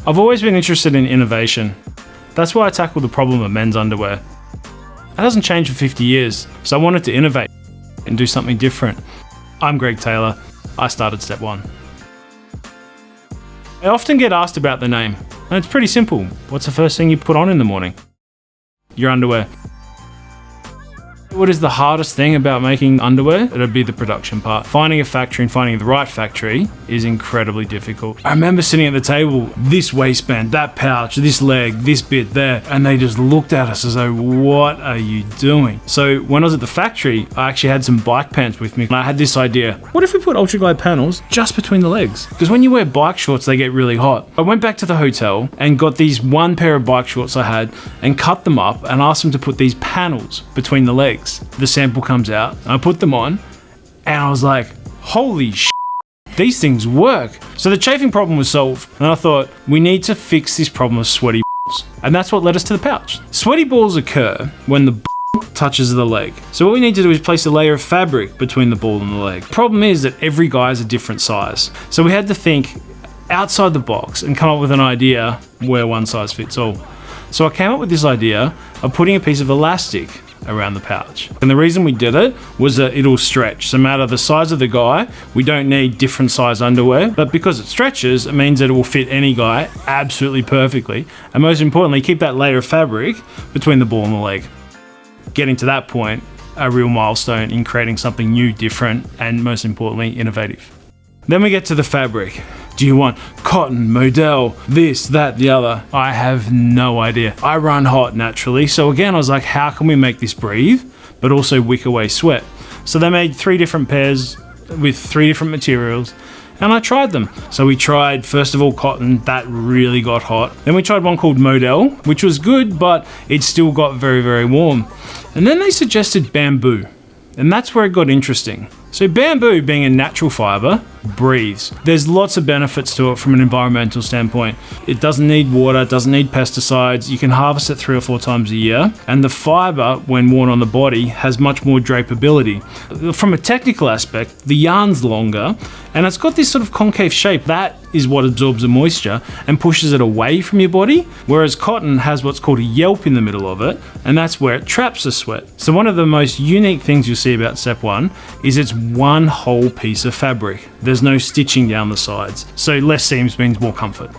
I've always been interested in innovation. That's why I tackled the problem of men's underwear. That hasn't changed for 50 years, so I wanted to innovate and do something different. I'm Greg Taylor. I started Step One. I often get asked about the name, and it's pretty simple. What's the first thing you put on in the morning? Your underwear. What is the hardest thing about making underwear? It'd be the production part. Finding a factory and finding the right factory is incredibly difficult. I remember sitting at the table, this waistband, that pouch, this leg, this bit there, and they just looked at us as though, what are you doing? So when I was at the factory, I actually had some bike pants with me, and I had this idea. What if we put Ultraglide panels just between the legs? Because when you wear bike shorts, they get really hot. I went back to the hotel and got these one pair of bike shorts I had and cut them up and asked them to put these panels between the legs. The sample comes out, I put them on, and I was like, holy shit, these things work. So the chafing problem was solved, and I thought, we need to fix this problem of sweaty balls. And that's what led us to the pouch. Sweaty balls occur when the ball touches the leg. So what we need to do is place a layer of fabric between the ball and the leg. The problem is that every guy is a different size. So we had to think outside the box and come up with an idea where one size fits all. So I came up with this idea of putting a piece of elastic around the pouch. And the reason we did it was that it'll stretch. So no matter the size of the guy, we don't need different size underwear, but because it stretches, it means that it will fit any guy absolutely perfectly. And most importantly, keep that layer of fabric between the ball and the leg. Getting to that point, a real milestone in creating something new, different, and most importantly, innovative. Then we get to the fabric. Do you want cotton, modal, this, that, the other? I have no idea. I run hot naturally. So again, I was like, how can we make this breathe, but also wick away sweat? So they made 3 different pairs with 3 different materials, and I tried them. So we tried, first of all, cotton. That really got hot. Then we tried one called modal, which was good, but it still got very, very warm. And then they suggested bamboo. And that's where it got interesting. So bamboo, being a natural fiber, breathes. There's lots of benefits to it from an environmental standpoint. It doesn't need water, it doesn't need pesticides. You can harvest it 3 or 4 times a year. And the fiber, when worn on the body, has much more drapeability. From a technical aspect, the yarn's longer, and it's got this sort of concave shape. That is what absorbs the moisture and pushes it away from your body, whereas cotton has what's called a yelp in the middle of it, and that's where it traps the sweat. So one of the most unique things you'll see about Step One is it's one whole piece of fabric. There's no stitching down the sides. So less seams means more comfort.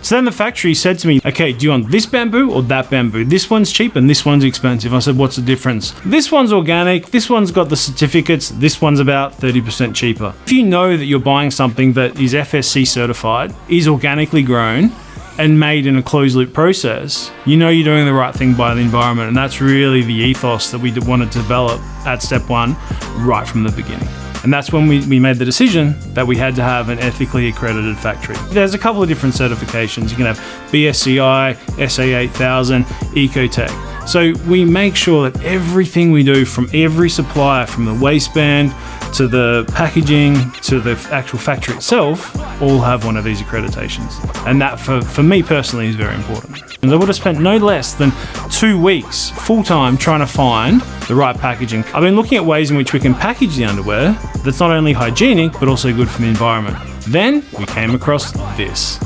So then the factory said to me, okay, do you want this bamboo or that bamboo? This one's cheap and this one's expensive. I said, what's the difference? This one's organic, this one's got the certificates, this one's about 30% cheaper. If you know that you're buying something that is FSC certified, is organically grown, and made in a closed loop process, you know you're doing the right thing by the environment. And that's really the ethos that we want to develop at Step One right from the beginning. And that's when we made the decision that we had to have an ethically accredited factory. There's a couple of different certifications. You can have BSCI, SA8000, Ecotech. So we make sure that everything we do from every supplier, from the waistband to the packaging to the actual factory itself, all have one of these accreditations. And that for me personally is very important. And I would have spent no less than 2 weeks full-time trying to find the right packaging. I've been looking at ways in which we can package the underwear that's not only hygienic, but also good for the environment. Then we came across this,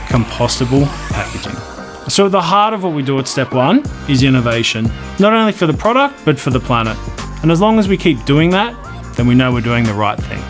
compostable packaging. So at the heart of what we do at Step One is innovation, not only for the product, but for the planet. And as long as we keep doing that, then we know we're doing the right thing.